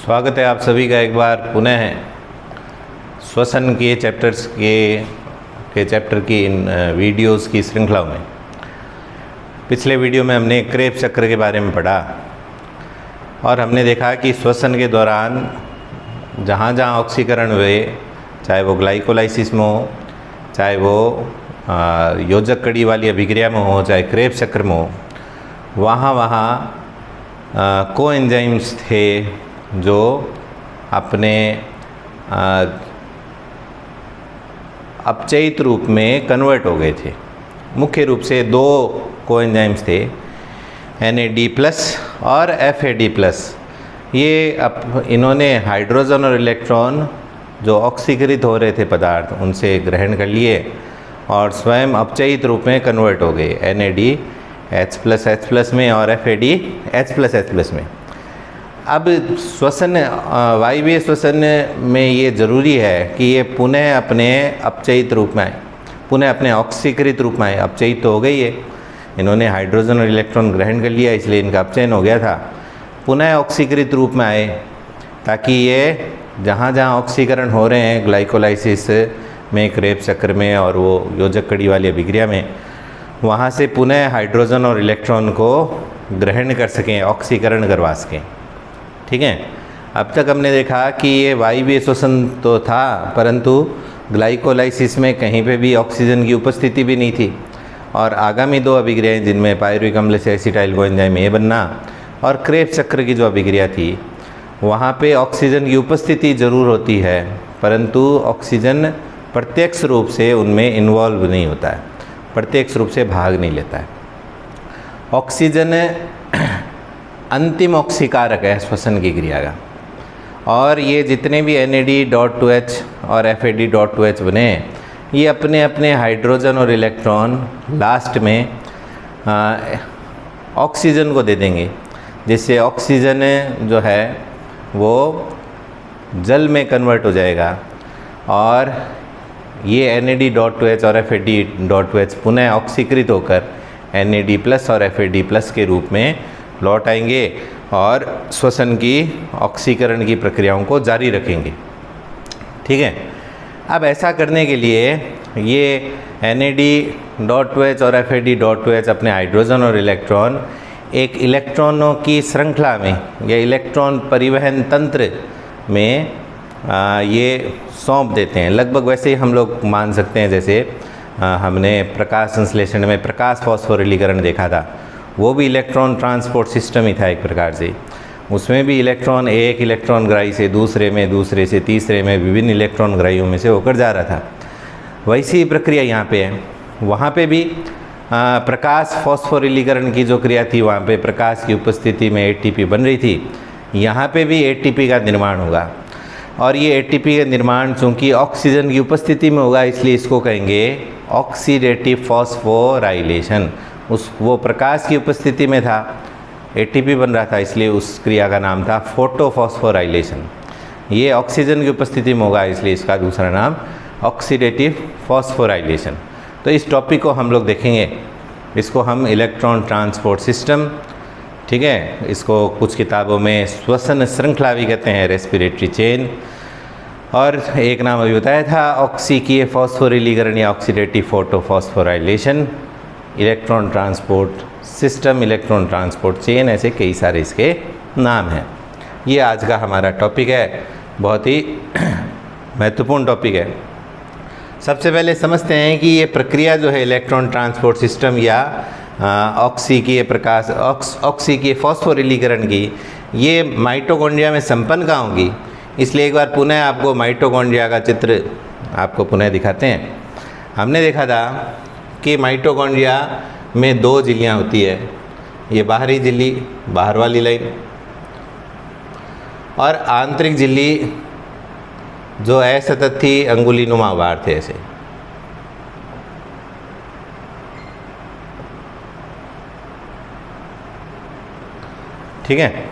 स्वागत है आप सभी का एक बार पुनः श्वसन के चैप्टर्स के चैप्टर की इन वीडियोस की श्रृंखला में। पिछले वीडियो में हमने क्रेब्स चक्र के बारे में पढ़ा और हमने देखा कि श्वसन के दौरान जहाँ जहाँ ऑक्सीकरण हुए, चाहे वो ग्लाइकोलाइसिस में हो, चाहे वो योजक कड़ी वाली अभिक्रिया में हो, चाहे क्रेब्स चक्र में हो, वहाँ वहाँ कोएंजाइम्स थे जो अपने अपचयित रूप में कन्वर्ट हो गए थे। मुख्य रूप से दो कोएंजाइम्स थे, NAD+ और FAD+। ये इन्होंने हाइड्रोजन और इलेक्ट्रॉन जो ऑक्सीकृत हो रहे थे पदार्थ उनसे ग्रहण कर लिए और स्वयं अपचयित रूप में कन्वर्ट हो गए NADH+H+ में और FADH+H+ में। अब श्वसन, वायवीय श्वसन में ये ज़रूरी है कि ये पुनः अपने अपचयित रूप में आए, पुनः अपने ऑक्सीकृत रूप में आए। अपचयित तो हो गई है, इन्होंने हाइड्रोजन और इलेक्ट्रॉन ग्रहण कर लिया इसलिए इनका अपचयन हो गया था। पुनः ऑक्सीकृत रूप में आए ताकि ये जहाँ जहाँ ऑक्सीकरण हो रहे हैं ग्लाइकोलाइसिस में, क्रेब्स चक्र में और वो योजक कड़ी वाली अभिक्रिया में, वहाँ से पुनः हाइड्रोजन और इलेक्ट्रॉन को ग्रहण कर सकें, ऑक्सीकरण करवा सकें। ठीक है। अब तक हमने देखा कि ये वायवीय श्वसन तो था, परंतु ग्लाइकोलाइसिस में कहीं पे भी ऑक्सीजन की उपस्थिति भी नहीं थी। और आगामी दो अभिक्रियाएं जिनमें पायरुविक अम्ल से एसिटाइल कोएंजाइम A बनना और क्रेब्स चक्र की जो अभिक्रिया थी, वहाँ पे ऑक्सीजन की उपस्थिति ज़रूर होती है, परंतु ऑक्सीजन प्रत्यक्ष रूप से उनमें इन्वॉल्व नहीं होता है, प्रत्यक्ष रूप से भाग नहीं लेता है। ऑक्सीजन अंतिम ऑक्सीकारक है श्वसन की क्रिया का, और ये जितने भी NAD.2H और FAD.2H बने, ये अपने अपने हाइड्रोजन और इलेक्ट्रॉन लास्ट में ऑक्सीजन को दे देंगे, जिससे ऑक्सीजन जो है वो जल में कन्वर्ट हो जाएगा और ये NAD.2H और FAD.2H पुनः ऑक्सीकृत होकर NAD+ और FAD+ के रूप में लौट आएंगे और श्वसन की ऑक्सीकरण की प्रक्रियाओं को जारी रखेंगे। ठीक है। अब ऐसा करने के लिए ये NAD.2H और FAD.2H अपने हाइड्रोजन और इलेक्ट्रॉन एक इलेक्ट्रॉनों की श्रृंखला में या इलेक्ट्रॉन परिवहन तंत्र में ये सौंप देते हैं। लगभग वैसे ही हम लोग मान सकते हैं जैसे हमने प्रकाश संश्लेषण में प्रकाश फास्फोरिलीकरण देखा था, वो भी इलेक्ट्रॉन ट्रांसपोर्ट सिस्टम ही था एक प्रकार से। उसमें भी इलेक्ट्रॉन एक इलेक्ट्रॉन ग्राही से दूसरे में, दूसरे से तीसरे में, विभिन्न इलेक्ट्रॉन ग्राहियों में से होकर जा रहा था। वैसी ही प्रक्रिया यहाँ पे है। वहाँ पे भी प्रकाश फास्फोरिलीकरण की जो क्रिया थी, वहाँ पे प्रकाश की उपस्थिति में ATP बन रही थी। यहाँ पे भी ATP का निर्माण होगा और ये ATP का निर्माण चूँकि ऑक्सीजन की उपस्थिति में होगा, इसलिए इसको कहेंगे ऑक्सीडेटिव फॉस्फोराइलेशन। वो प्रकाश की उपस्थिति में था, ATP बन रहा था, इसलिए उस क्रिया का नाम था फोटोफॉस्फोराइलेशन। ये ऑक्सीजन की उपस्थिति में होगा, इसलिए इसका दूसरा नाम ऑक्सीडेटिव फॉस्फोराइलेशन। तो इस टॉपिक को हम लोग देखेंगे, इसको हम इलेक्ट्रॉन ट्रांसपोर्ट सिस्टम, ठीक है, इसको कुछ किताबों में श्वसन श्रृंखला भी कहते हैं, रेस्पिरेटरी चेन, और एक नाम अभी बताया था ऑक्सीकीय फॉस्फोरिलीकरण या oxidative photophosphorylation, electron transport system, electron transport chain, ऐसे कई सारे इसके नाम हैं। ये आज का हमारा टॉपिक है, बहुत ही महत्वपूर्ण टॉपिक है। सबसे पहले समझते हैं कि ये प्रक्रिया जो है इलेक्ट्रॉन ट्रांसपोर्ट सिस्टम या ऑक्सीकीय फॉस्फोरिलीकरण की, ये माइटोकॉन्ड्रिया में संपन्न कहाँ होगी। इसलिए एक बार पुनः आपको माइटोकॉन्ड्रिया का चित्र आपको पुनः दिखाते हैं। हमने देखा था कि माइटोकॉन्ड्रिया में दो झिल्लियाँ होती है, ये बाहरी झिल्ली, बाहर वाली लाइन, और आंतरिक झिल्ली जो असतत थी, अंगुलीनुमा बाहर थे ऐसे। ठीक है।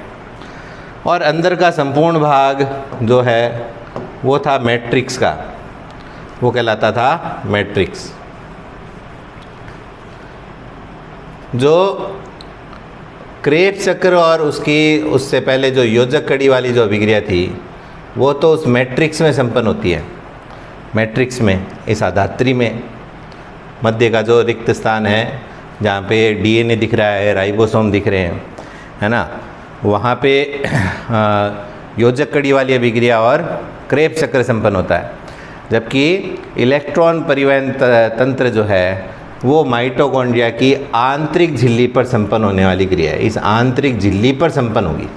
और अंदर का संपूर्ण भाग जो है वो था मैट्रिक्स का, वो कहलाता था मैट्रिक्स। जो क्रेब्स चक्र और उससे पहले जो योजक कड़ी वाली जो अभिक्रिया थी वो तो उस मैट्रिक्स में संपन्न होती है, मैट्रिक्स में, इस आधात्री में, मध्य का जो रिक्त स्थान है जहाँ पे डीएनए दिख रहा है, राइबोसोम दिख रहे हैं, है ना, वहाँ पे योजक कड़ी वाली अभिक्रिया और क्रेब्स चक्र संपन्न होता है। जबकि इलेक्ट्रॉन परिवहन तंत्र जो है वो माइटोकॉन्ड्रिया की आंतरिक झिल्ली पर संपन्न होने वाली क्रिया है, इस आंतरिक झिल्ली पर संपन्न होगी,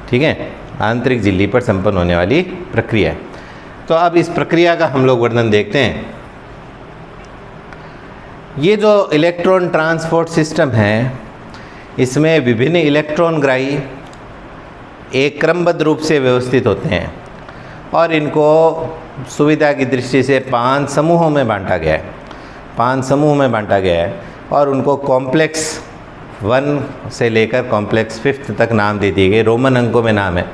ठीक है, आंतरिक झिल्ली पर संपन्न होने वाली प्रक्रिया है। तो अब इस प्रक्रिया का हम लोग वर्णन देखते हैं। ये जो इलेक्ट्रॉन ट्रांसपोर्ट सिस्टम है इसमें विभिन्न इलेक्ट्रॉन ग्राही एक क्रमबद्ध रूप से व्यवस्थित होते हैं और इनको सुविधा की दृष्टि से 5 समूहों में बांटा गया है, 5 समूह में बांटा गया है और उनको कॉम्प्लेक्स 1 से लेकर कॉम्प्लेक्स 5 तक नाम दे दिए गए, रोमन अंकों में नाम है,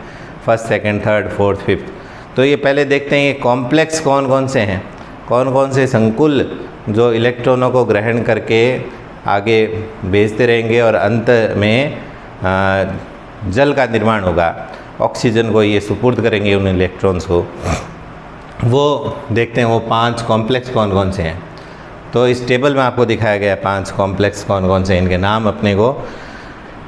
1st, 2nd, 3rd, 4th, 5th। तो ये पहले देखते हैं ये कॉम्प्लेक्स कौन कौन से हैं, कौन कौन से संकुल जो इलेक्ट्रॉनों को ग्रहण करके आगे भेजते रहेंगे और अंत में जल का निर्माण होगा, ऑक्सीजन को ये सुपुर्द करेंगे उन इलेक्ट्रॉन्स को, वो देखते हैं वो 5 कॉम्प्लेक्स कौन कौन से हैं। तो इस टेबल में आपको दिखाया गया है 5 कॉम्प्लेक्स कौन कौन से हैं, इनके नाम अपने को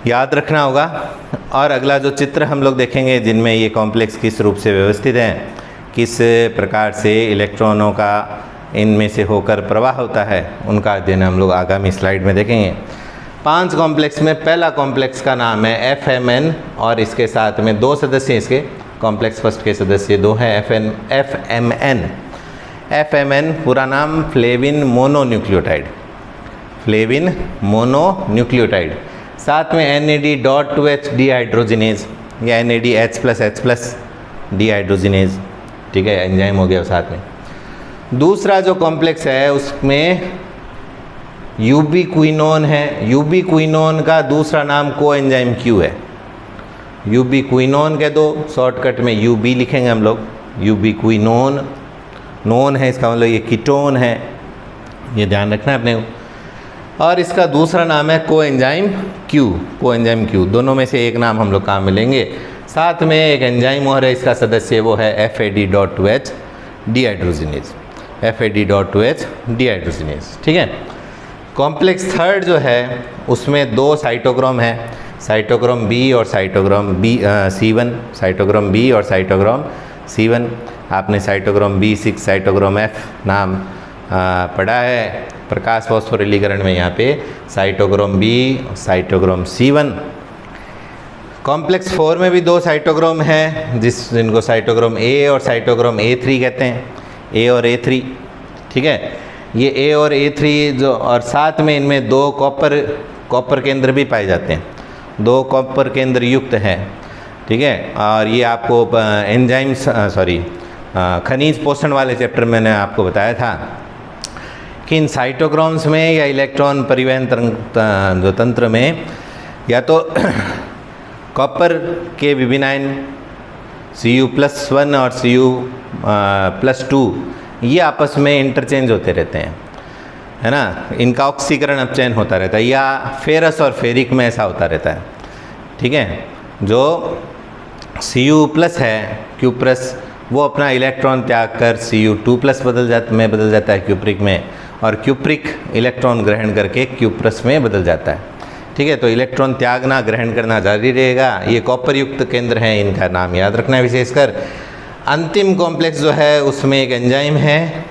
याद रखना होगा। और अगला जो चित्र हम लोग देखेंगे जिनमें ये कॉम्प्लेक्स किस रूप से व्यवस्थित हैं, किस प्रकार से इलेक्ट्रॉनों का इनमें से होकर प्रवाह होता है, उनका अध्ययन हम लोग आगामी स्लाइड में देखेंगे। 5 कॉम्प्लेक्स में पहला कॉम्प्लेक्स का नाम है FMN और इसके साथ में 2 सदस्य, इसके कॉम्प्लेक्स फर्स्ट के सदस्य 2 हैं, FMN। FMN पूरा नाम फ्लेविन मोनोन्यूक्लियोटाइड, फ्लेविन मोनोन्यूक्लियोटाइड। साथ में NAD.2H डिहाइड्रोजिनेज या NADH+H+ डिहाइड्रोजिनेज, ठीक है, एंजाइम हो गया साथ में। दूसरा जो कॉम्प्लेक्स है उसमें यूबीक्विनोन है, यूबीक्विनोन का दूसरा नाम कोएंजाइम Q है, यूबीक्विनोन कह दो, शॉर्टकट में UB लिखेंगे हम लोग, यूबीक्विनोन, नोन है इसका मतलब ये कीटोन है, ये ध्यान रखना है अपने को। और इसका दूसरा नाम है कोएंजाइम Q, कोएंजाइम Q, दोनों में से एक नाम हम लोग काम मिलेंगे। साथ में एक एंजाइम और है इसका सदस्य, वो है FAD.2H डिहाइड्रोजिनेज, FAD.2H डिहाइड्रोजिनेज, ठीक है। कॉम्प्लेक्स 3rd जो है उसमें 2 साइटोक्रोम है, साइटोक्रोम B और साइटोक्रोम C1, साइटोक्रोम B और साइटोक्रोम C1। आपने साइटोक्रोम B6, साइटोक्रोम F नाम पढ़ा है प्रकाश फास्फोरिलीकरण में, यहाँ पे cytochrome B, cytochrome C1। Complex 4 में भी 2 साइटोक्रोम हैं जिनको साइटोक्रोम A और साइटोक्रोम A3 कहते हैं, A और A3, ठीक है। ये A और A3 जो, और साथ में इनमें 2 कॉपर केंद्र भी पाए जाते हैं, 2 कॉपर केंद्र युक्त हैं, ठीक है। और ये आपको एंजाइम्स खनिज पोषण वाले चैप्टर में मैंने आपको बताया था कि इन साइटोक्रोम्स में या इलेक्ट्रॉन परिवहन जो तंत्र में या तो कॉपर के विभिन्न Cu+1 और Cu+2 ये आपस में इंटरचेंज होते रहते हैं, है ना, इनका ऑक्सीकरण अपचयन होता रहता है, या फेरस और फेरिक में ऐसा होता रहता है, ठीक है। जो Cu+ है, Q+, वो अपना इलेक्ट्रॉन त्याग कर Cu2+ बदल जाता है क्यूप्रिक में, और क्यूप्रिक इलेक्ट्रॉन ग्रहण करके Q+ में बदल जाता है, ठीक है। तो इलेक्ट्रॉन त्यागना ग्रहण करना जारी रहेगा। ये कॉपर युक्त केंद्र हैं, इनका नाम याद रखना है विशेषकर। अंतिम कॉम्प्लेक्स जो है उसमें एक एंजाइम है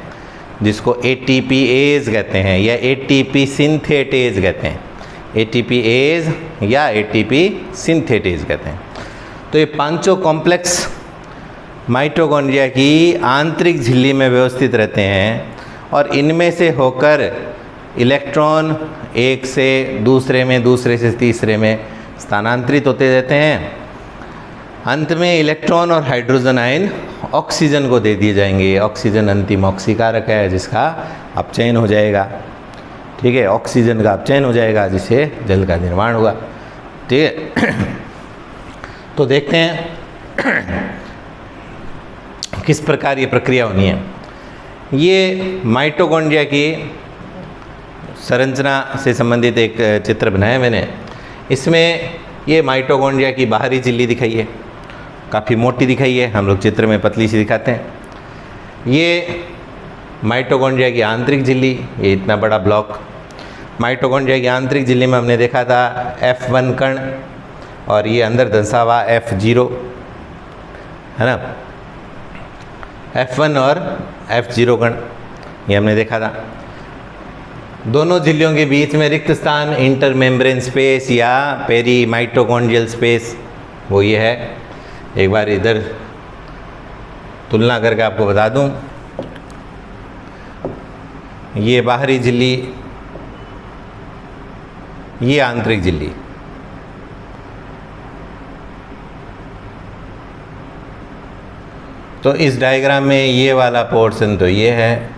जिसको ATPase कहते हैं या ATP सिंथेटेज कहते हैं, ATPase या ATP सिंथेटेज कहते हैं। तो ये 5 कॉम्प्लेक्स माइटोकॉन्ड्रिया की आंतरिक झिल्ली में व्यवस्थित रहते हैं और इनमें से होकर इलेक्ट्रॉन एक से दूसरे में, दूसरे से तीसरे में स्थानांतरित होते रहते हैं। अंत में इलेक्ट्रॉन और हाइड्रोजन आयन ऑक्सीजन को दे दिए जाएंगे। ऑक्सीजन अंतिम ऑक्सीकारक है जिसका अपचयन हो जाएगा, ठीक है, ऑक्सीजन का अपचयन हो जाएगा जिससे जल का निर्माण होगा, ठीक है। तो देखते हैं किस प्रकार ये प्रक्रिया होनी है। ये माइटोकॉन्ड्रिया की संरचना से संबंधित एक चित्र बनाया मैंने। इसमें ये माइटोकॉन्ड्रिया की बाहरी झिल्ली दिखाई है, काफ़ी मोटी दिखाई है, हम लोग चित्र में पतली सी दिखाते हैं। ये माइटोकॉन्ड्रिया की आंतरिक झिल्ली, ये इतना बड़ा ब्लॉक। माइटोकॉन्ड्रिया की आंतरिक झिल्ली में हमने देखा था F1 कण, और ये अंदर धंसा हुआ F0 है ना, F1 और F0 कण, ये हमने देखा था। दोनों झिल्लियों के बीच में रिक्त स्थान, इंटरमेम्ब्रेन स्पेस या पेरी माइटोकॉन्ड्रियल स्पेस, वो ये है। एक बार इधर तुलना करके आपको बता दूं, ये बाहरी झिल्ली, ये आंतरिक झिल्ली। तो इस डायग्राम में ये वाला पोर्शन तो ये है,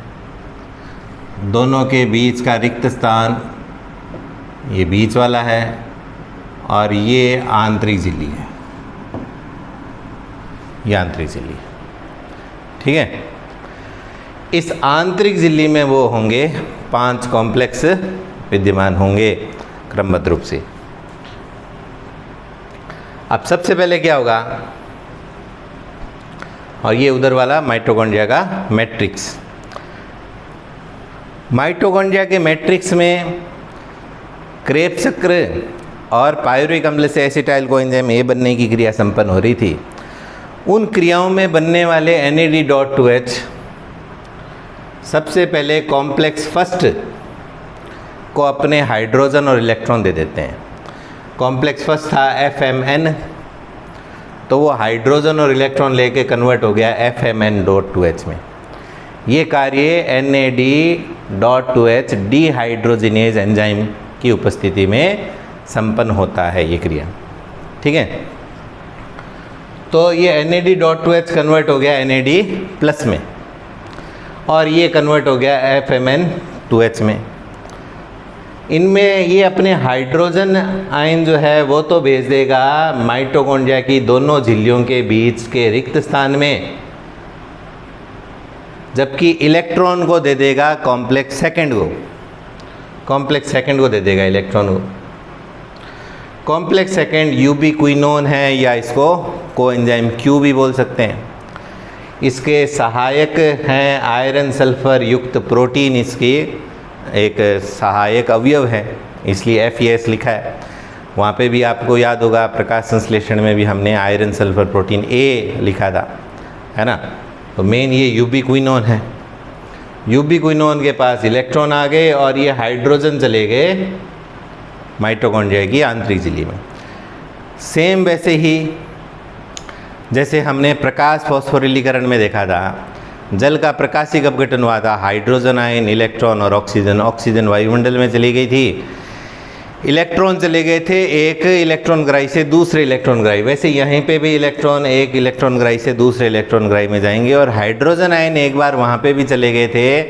दोनों के बीच का रिक्त स्थान ये बीच वाला है, और ये आंतरिक झिल्ली है, ये आंतरिक झिल्ली, ठीक है। इस आंतरिक झिल्ली में वो होंगे 5 कॉम्प्लेक्स विद्यमान होंगे क्रमबद्ध रूप से। अब सबसे पहले क्या होगा, और ये उधर वाला माइटोकॉन्ड्रिया का मैट्रिक्स। माइटोकॉन्ड्रिया के मैट्रिक्स में क्रेब्स चक्र और पायरुविक अम्ल से एसिटाइल कोएंजाइम ए बनने की क्रिया संपन्न हो रही थी। उन क्रियाओं में बनने वाले NAD.2H सबसे पहले कॉम्प्लेक्स फर्स्ट को अपने हाइड्रोजन और इलेक्ट्रॉन दे देते हैं। कॉम्प्लेक्स फर्स्ट था FMN, तो वो हाइड्रोजन और इलेक्ट्रॉन लेके कन्वर्ट हो गया FMN.2H में। ये कार्य NAD.2H डिहाइड्रोजिनेज एंजाइम की उपस्थिति में संपन्न होता है, ये क्रिया, ठीक है। तो ये NAD.2H कन्वर्ट हो गया NAD प्लस में, और ये कन्वर्ट हो गया FMN2H में। इनमें ये अपने हाइड्रोजन आयन जो है वो तो भेज देगा माइटोकॉन्ड्रिया की दोनों झिल्लियों के बीच के रिक्त स्थान में, जबकि इलेक्ट्रॉन को दे देगा कॉम्प्लेक्स सेकंड को, कॉम्प्लेक्स सेकंड को दे देगा इलेक्ट्रॉन को। कॉम्प्लेक्स सेकंड यूबिक्विनोन है, या इसको कोएंजाइम Q भी बोल सकते हैं। इसके सहायक हैं आयरन सल्फर युक्त प्रोटीन, इसकी एक सहायक अवयव है, इसलिए FES लिखा है। वहाँ पे भी आपको याद होगा प्रकाश संश्लेषण में भी हमने आयरन सल्फर प्रोटीन A लिखा था, है ना। तो मेन ये यूबिक्विनोन है। यूबिक्विनोन के पास इलेक्ट्रॉन आ गए और ये हाइड्रोजन चले गए माइटोकॉन्ड्रिया की आंतरिक झिल्ली में। सेम वैसे ही जैसे हमने प्रकाश फॉस्फोरिलीकरण में देखा था, जल का प्रकाशिक अपघटन हुआ था, हाइड्रोजन आयन, इलेक्ट्रॉन और ऑक्सीजन, ऑक्सीजन वायुमंडल में चली गई थी, इलेक्ट्रॉन चले गए थे एक इलेक्ट्रॉन ग्राही से दूसरे इलेक्ट्रॉन ग्राही। वैसे यहीं पे भी इलेक्ट्रॉन एक इलेक्ट्रॉन ग्राही से दूसरे इलेक्ट्रॉन ग्राही में जाएंगे, और हाइड्रोजन आयन एक बार वहाँ पे भी चले गए थे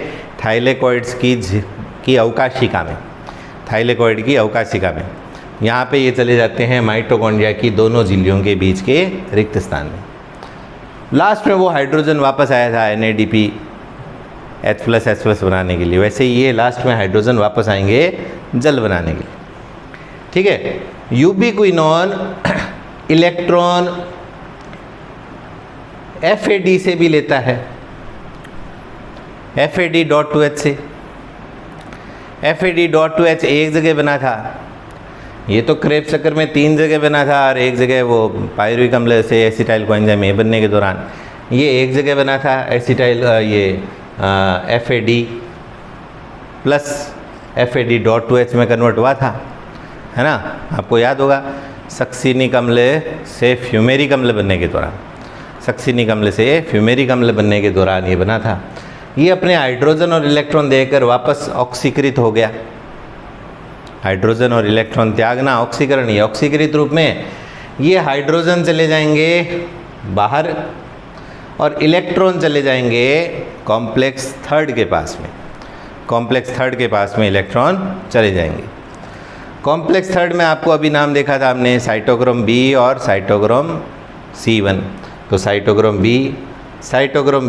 थाइलेकॉइड्स की अवकाशिका में, थाइलेकॉइड की अवकाशिका में। यहाँ पे ये चले जाते हैं माइटोकॉन्ड्रिया की दोनों झिल्लियों के बीच के रिक्त स्थान में। लास्ट में वो हाइड्रोजन वापस आया था NADP H+H+ बनाने के लिए, वैसे ही ये लास्ट में हाइड्रोजन वापस आएंगे जल बनाने के लिए, ठीक है। यूबिक्विनोन इलेक्ट्रॉन FAD से भी लेता है, FAD.2H से। FAD.2H एक जगह बना था, ये तो क्रेब्स चक्र में 3 जगह बना था, और एक जगह वो पायरुविक अम्ल से एसिटाइल कोएंजाइम ए बनने के दौरान ये एक जगह बना था एसिटाइल FAD प्लस FAD.2H में कन्वर्ट हुआ था, है ना। आपको याद होगा सक्सिनिक अम्ल से फ्यूमेरिक अम्ल बनने के दौरान, सक्सिनिक अम्ल से फ्यूमेरिक अम्ल बनने के दौरान ये बना था। ये अपने हाइड्रोजन और इलेक्ट्रॉन देकर वापस ऑक्सीकृत हो गया। हाइड्रोजन और इलेक्ट्रॉन त्यागना ऑक्सीकरण, ये ऑक्सीकृत रूप में ये हाइड्रोजन चले जाएंगे बाहर और इलेक्ट्रॉन चले जाएंगे कॉम्प्लेक्स थर्ड के पास में, कॉम्प्लेक्स थर्ड के पास में इलेक्ट्रॉन चले जाएंगे। कॉम्प्लेक्स थर्ड में आपको अभी नाम देखा था हमने साइटोक्रोम बी और साइटोक्रोम C1। तो साइटोक्रोम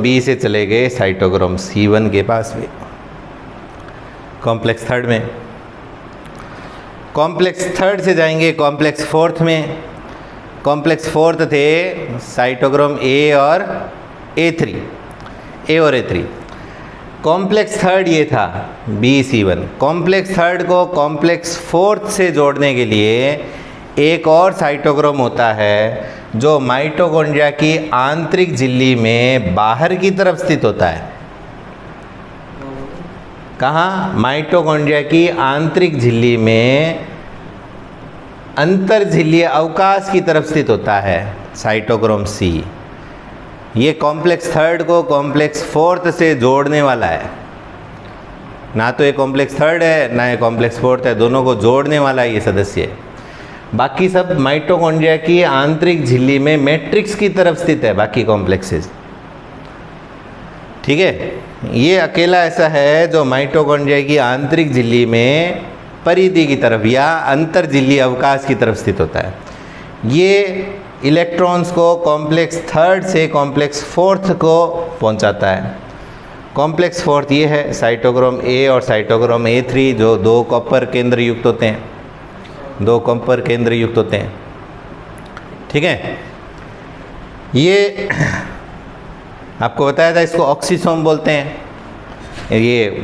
बी से चले गए साइटोक्रोम C1 के पास में कॉम्प्लेक्स थर्ड में। कॉम्प्लेक्स थर्ड से जाएंगे कॉम्प्लेक्स फोर्थ में। कॉम्प्लेक्स फोर्थ थे साइटोक्रोम ए और A3, ए और A3। कॉम्प्लेक्स थर्ड ये था BC1। कॉम्प्लेक्स थर्ड को कॉम्प्लेक्स फोर्थ से जोड़ने के लिए एक और साइटोक्रोम होता है जो माइटोकॉन्ड्रिया की आंतरिक झिल्ली में बाहर की तरफ स्थित होता है। कहाँ? माइटोकॉन्ड्रिया की आंतरिक झिल्ली में अंतर झिल्लीय अवकाश की तरफ स्थित होता है साइटोक्रोम C। ये कॉम्प्लेक्स थर्ड को कॉम्प्लेक्स फोर्थ से जोड़ने वाला है। ना तो ये कॉम्प्लेक्स थर्ड है ना ये कॉम्प्लेक्स फोर्थ है, दोनों को जोड़ने वाला ये सदस्य। बाकी सब माइटोकॉन्ड्रिया की आंतरिक झिल्ली में मैट्रिक्स की तरफ स्थित है बाकी कॉम्प्लेक्सेस। ठीक है, ये अकेला ऐसा है जो माइटोकॉन्ड्रिया की आंतरिक झिल्ली में परिधि की तरफ या अंतर झिल्ली अवकाश की तरफ स्थित होता है। ये इलेक्ट्रॉन्स को कॉम्प्लेक्स थर्ड से कॉम्प्लेक्स फोर्थ को पहुंचाता है। कॉम्प्लेक्स फोर्थ ये है साइटोक्रोम A और साइटोक्रोम A3 जो दो कॉपर केंद्र युक्त होते हैं, दो कॉपर केंद्र युक्त होते हैं। ठीक है, ये आपको बताया था इसको ऑक्सीसोम बोलते हैं। ये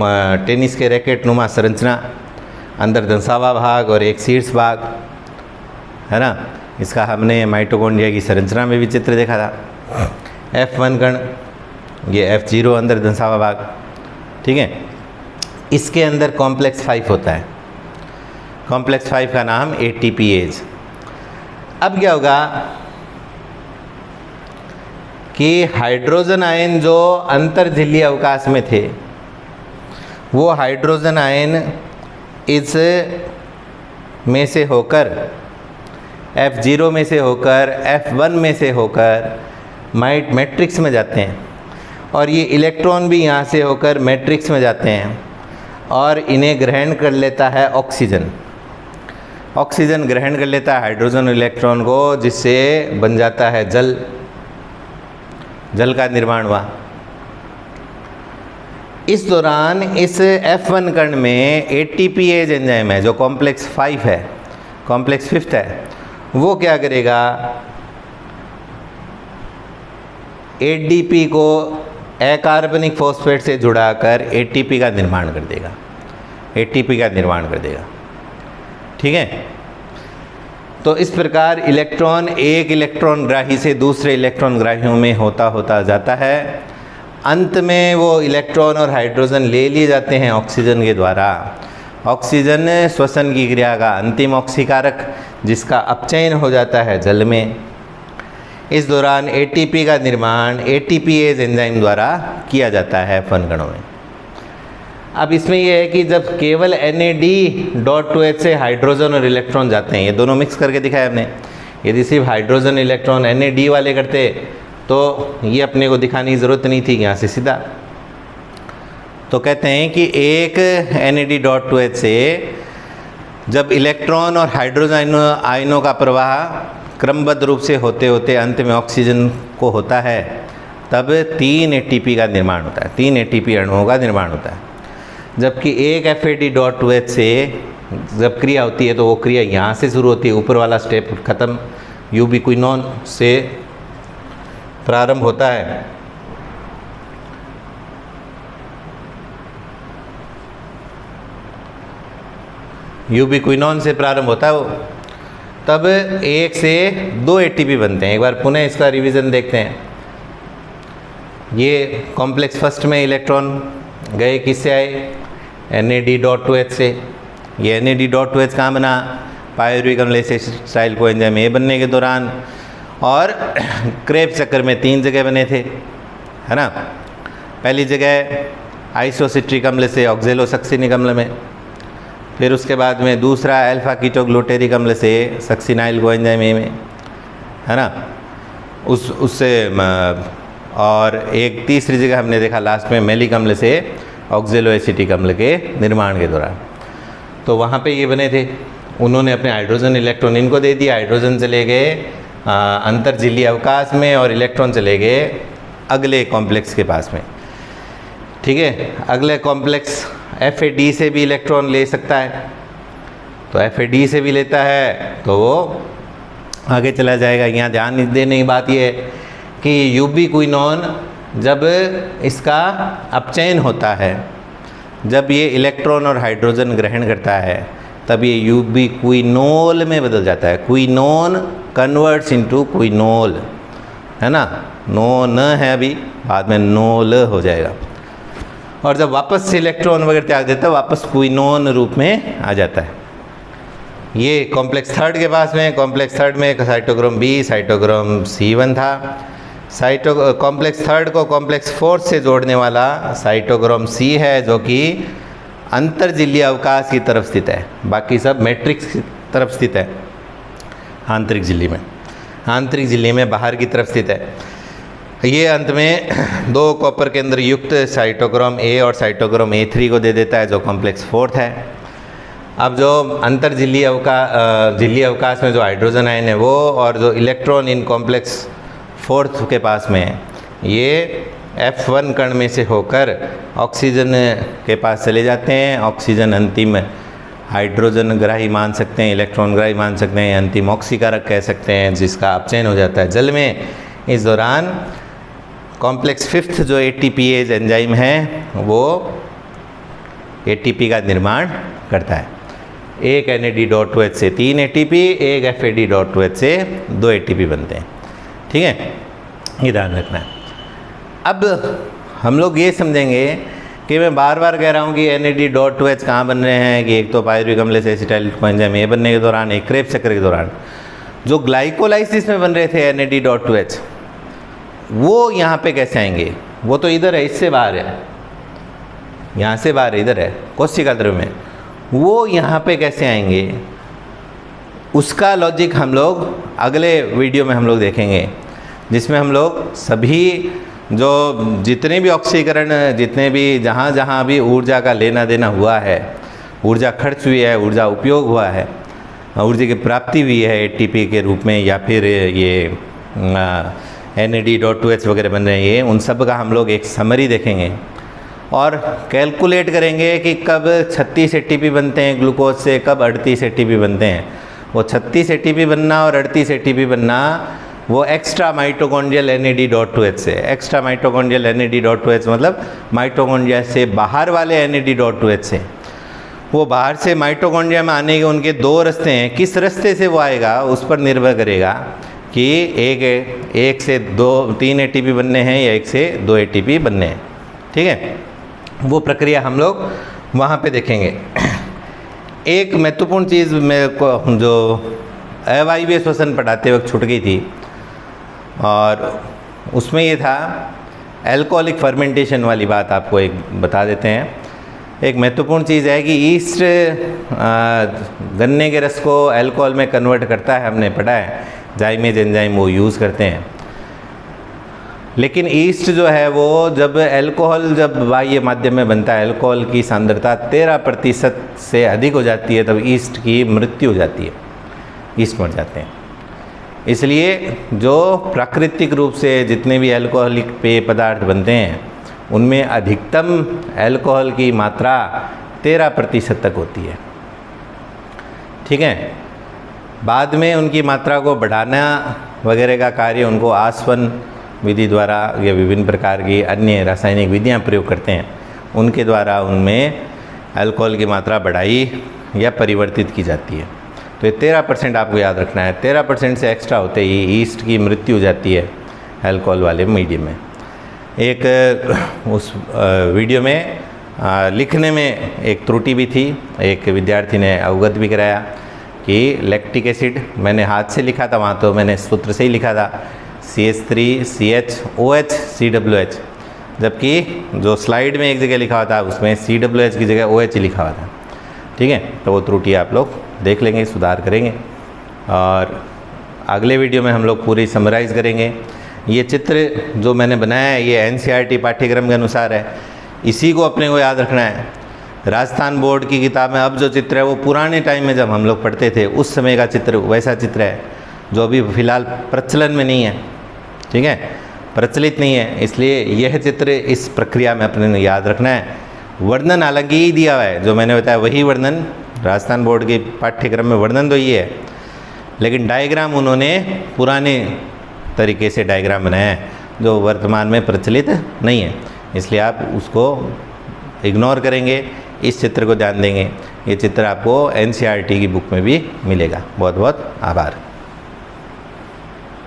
टेनिस के रैकेट नुमा संरचना, अंदर दंसावा भाग और एक शीर्ष भाग है ना। इसका हमने माइटोकॉन्ड्रिया की संरचना में भी चित्र देखा था। F1 कण, ये F0 अंदर दंसावा भाग। ठीक है, इसके अंदर कॉम्प्लेक्स 5 होता है। कॉम्प्लेक्स 5 का नाम ATPase। अब क्या होगा कि हाइड्रोजन आयन जो अंतर झिल्ली अवकाश में थे, वो हाइड्रोजन आयन इस में से होकर F0 में से होकर F1 में से होकर मैट्रिक्स में जाते हैं, और ये इलेक्ट्रॉन भी यहाँ से होकर मैट्रिक्स में जाते हैं और इन्हें ग्रहण कर लेता है ऑक्सीजन। ऑक्सीजन ग्रहण कर लेता है हाइड्रोजन इलेक्ट्रॉन को, जिससे बन जाता है जल। जल का निर्माण हुआ। इस दौरान इस F1 कण में ATPase एंजाइम है जो कॉम्प्लेक्स 5 है, कॉम्प्लेक्स 5 है। वो क्या करेगा, ADP को अकार्बनिक फॉस्फेट से जुड़ाकर ATP का निर्माण कर देगा, ATP का निर्माण कर देगा। ठीक है, तो इस प्रकार इलेक्ट्रॉन एक इलेक्ट्रॉन ग्राही से दूसरे इलेक्ट्रॉन ग्राहियों में होता होता जाता है। अंत में वो इलेक्ट्रॉन और हाइड्रोजन ले लिए जाते हैं ऑक्सीजन के द्वारा। ऑक्सीजन श्वसन की क्रिया का अंतिम ऑक्सीकारक, जिसका अपचयन हो जाता है जल में। इस दौरान ATP का निर्माण ATPase एंजाइम द्वारा किया जाता है F1 कणों में। अब इसमें यह है कि जब केवल NAD.2H से हाइड्रोजन और इलेक्ट्रॉन जाते हैं, ये दोनों मिक्स करके दिखाया हमने। यदि सिर्फ हाइड्रोजन इलेक्ट्रॉन NAD वाले करते तो ये अपने को दिखाने की ज़रूरत नहीं थी, यहाँ से सीधा। तो कहते हैं कि एक NAD.2H से जब इलेक्ट्रॉन और हाइड्रोजन आयनों का प्रवाह क्रमबद्ध रूप से होते होते अंत में ऑक्सीजन को होता है, तब 3 ATP का निर्माण होता है, 3 ATP अणुओं का निर्माण होता है। जबकि एक FAD.2H से जब क्रिया होती है तो वो क्रिया यहाँ से शुरू होती है, ऊपर वाला स्टेप ख़त्म यूबिक्विनोन से प्रारंभ होता है। यूबिक्विनोन से प्रारंभ होता है वो, तब 1 से 2 ATP बनते हैं। एक बार पुनः इसका रिवीजन देखते हैं। ये कॉम्प्लेक्स फर्स्ट में इलेक्ट्रॉन गए किससे आए, NAD.2H से। ये NAD.2H कहाँ बना, पायरुविक अम्ल से स्टाइल कोएंजाइम A बनने के दौरान, और क्रेब्स चक्कर में 3 जगह बने थे, है ना। पहली जगह आइसोसिट्रिक अम्ल से ऑक्जेलोसक्सिनिक अम्ल में, फिर उसके बाद में दूसरा अल्फा कीटोग्लूटेरिक अम्ल से सक्सिनाइल कोएंजाइम A में, है ना। उससे और एक तीसरी जगह हमने देखा लास्ट में मैलिक अम्ल से ऑक्जेलोएसिटिक अम्ल के निर्माण के दौरान। तो वहाँ पे ये बने थे। उन्होंने अपने हाइड्रोजन इलेक्ट्रॉन इनको दे दिया, हाइड्रोजन चले गए अंतर झिल्ली अवकाश में और इलेक्ट्रॉन चले गए अगले कॉम्प्लेक्स के पास में। ठीक है, अगले कॉम्प्लेक्स FAD से भी इलेक्ट्रॉन ले सकता है, तो FAD से भी लेता है तो वो आगे चला जाएगा। यहाँ ध्यान देने की बात ये है कि यूबीक्विनोन जब इसका अपचयन होता है, जब ये इलेक्ट्रॉन और हाइड्रोजन ग्रहण करता है, तब ये यूबीक्विनोल में बदल जाता है। क्विनोन कन्वर्ट्स इनटू क्विनोल, है ना, नो न है अभी, बाद में नोल हो जाएगा। और जब वापस से इलेक्ट्रॉन वगैरह त्याग देता है, वापस क्विनोन रूप में आ जाता है। ये कॉम्प्लेक्स थर्ड के पास में, कॉम्प्लेक्स थर्ड में साइटोक्रोम B, साइटोक्रोम C1 था। कॉम्प्लेक्स थर्ड को कॉम्प्लेक्स फोर्थ से जोड़ने वाला साइटोक्रोम C है, जो कि अंतर्जिलीय अवकाश की तरफ स्थित है, बाकी सब मैट्रिक्स की तरफ स्थित है। आंतरिक झिल्ली में, आंतरिक झिल्ली में बाहर की तरफ स्थित है। ये अंत में 2 कॉपर केंद्र युक्त साइटोक्रोम A और साइटोक्रोम A3 को दे देता है, जो कॉम्प्लेक्स फोर्थ है। अब जो अंतर्जिलीय अवकाश में जो हाइड्रोजन आयन है वो, और जो इलेक्ट्रॉन इन कॉम्प्लेक्स फोर्थ के पास में है, ये F1 कण में से होकर ऑक्सीजन के पास चले जाते हैं। ऑक्सीजन अंतिम हाइड्रोजन ग्राही मान सकते हैं, इलेक्ट्रॉन ग्राही मान सकते हैं, अंतिम ऑक्सीकारक कह सकते हैं, जिसका अपचयन हो जाता है जल में। इस दौरान कॉम्प्लेक्स फिफ्थ जो ATPase एंजाइम है वो ATP का निर्माण करता है। एक NAD.2H से 3 ATP, एक FAD.2H से 2 ATP बनते हैं। ठीक है, ये ध्यान रखना है। अब हम लोग ये समझेंगे कि मैं बार बार कह रहा हूँ कि NAD.2H कहाँ बन रहे हैं, कि एक तो पायरुविक अम्ल से एसिटाइल कोएंजाइम A बनने के दौरान, एक क्रेब्स चक्र के दौरान। जो ग्लाइकोलाइसिस में बन रहे थे NAD.2H, वो यहाँ पे कैसे आएंगे? वो तो इधर है, इससे बाहर है, यहाँ से बाहर है, इधर है कोशिका द्रव्य में। वो यहाँ पे कैसे आएंगे, उसका लॉजिक हम लोग अगले वीडियो में हम लोग देखेंगे, जिसमें हम लोग सभी जो जितने भी ऑक्सीकरण, जितने भी जहाँ जहाँ भी ऊर्जा का लेना देना हुआ है, ऊर्जा खर्च हुई है, ऊर्जा उपयोग हुआ है, ऊर्जा की प्राप्ति हुई है ATP के रूप में, या फिर ये NAD.2H वगैरह बन रहे हैं, उन सब का हम लोग एक समरी देखेंगे और कैलकुलेट करेंगे कि कब 36 ATP बनते हैं ग्लूकोज से, कब 38 ATP बनते हैं। वो 36 ATP बनना और 38 ATP बनना वो एक्स्ट्रा माइटोकॉन्ड्रियल NAD.2H से, एक्स्ट्रा माइटोकॉन्ड्रियल NAD.2H मतलब माइटोकॉन्ड्रिया से बाहर वाले NAD.2H से। वो बाहर से माइटोकॉन्ड्रिया में आने के उनके 2 रास्ते हैं, किस रास्ते से वो आएगा उस पर निर्भर करेगा कि एक से 3 ATP बनने हैं या 1 से 2 ATP बनने हैं। ठीक है, वो प्रक्रिया हम लोग वहाँ पे देखेंगे। एक महत्वपूर्ण चीज़ मेरे को जो अवायवीय श्वसन पढ़ाते वक्त छूट गई थी, और उसमें ये था एल्कोहलिक फर्मेंटेशन वाली बात, आपको एक बता देते हैं। एक महत्वपूर्ण चीज़ है कि ईस्ट गन्ने के रस को अल्कोहल में कन्वर्ट करता है, हमने पढ़ा है, जाइमेज एंजाइम वो यूज़ करते हैं। लेकिन ईस्ट जो है वो जब अल्कोहल जब बाह्य माध्यम में बनता है, अल्कोहल की सांद्रता 13% से अधिक हो जाती है, तब ईस्ट की मृत्यु हो जाती है, ईस्ट मर जाते हैं। इसलिए जो प्राकृतिक रूप से जितने भी अल्कोहलिक पेय पदार्थ बनते हैं उनमें अधिकतम अल्कोहल की मात्रा 13% तक होती है। ठीक है, बाद में उनकी मात्रा को बढ़ाना वगैरह का कार्य उनको आसवन विधि द्वारा या विभिन्न प्रकार की अन्य रासायनिक विधियां प्रयोग करते हैं, उनके द्वारा उनमें अल्कोहल की मात्रा बढ़ाई या परिवर्तित की जाती है। तो ये 13% आपको याद रखना है। 13% से एक्स्ट्रा होते ही ईस्ट की मृत्यु हो जाती है अल्कोहल वाले मीडियम में। एक उस वीडियो में लिखने में एक त्रुटि भी थी, एक विद्यार्थी ने अवगत भी कराया कि लैक्टिक एसिड मैंने हाथ से लिखा था, वहाँ तो मैंने सूत्र से ही लिखा था CH3CHOH CWH, जबकि जो स्लाइड में एक जगह लिखा हुआ था उसमें CWH की जगह OH लिखा हुआ था। ठीक है, तो वो त्रुटि आप लोग देख लेंगे, सुधार करेंगे, और अगले वीडियो में हम लोग पूरी समराइज़ करेंगे। ये चित्र जो मैंने बनाया है ये NCERT पाठ्यक्रम के अनुसार है, इसी को अपने को याद रखना है। राजस्थान बोर्ड की किताब में अब जो चित्र है वो पुराने टाइम में जब हम लोग पढ़ते थे उस समय का चित्र, वैसा चित्र है जो अभी फ़िलहाल प्रचलन में नहीं है। ठीक है, प्रचलित नहीं है, इसलिए यह चित्र इस प्रक्रिया में अपने याद रखना है। वर्णन हालांकि ही दिया हुआ है, जो मैंने बताया वही वर्णन राजस्थान बोर्ड के पाठ्यक्रम में वर्णन तो ये है, लेकिन डायग्राम उन्होंने पुराने तरीके से डायग्राम बनाया है जो वर्तमान में प्रचलित नहीं है, इसलिए आप उसको इग्नोर करेंगे, इस चित्र को ध्यान देंगे। ये चित्र आपको NCERT की बुक में भी मिलेगा। बहुत बहुत आभार।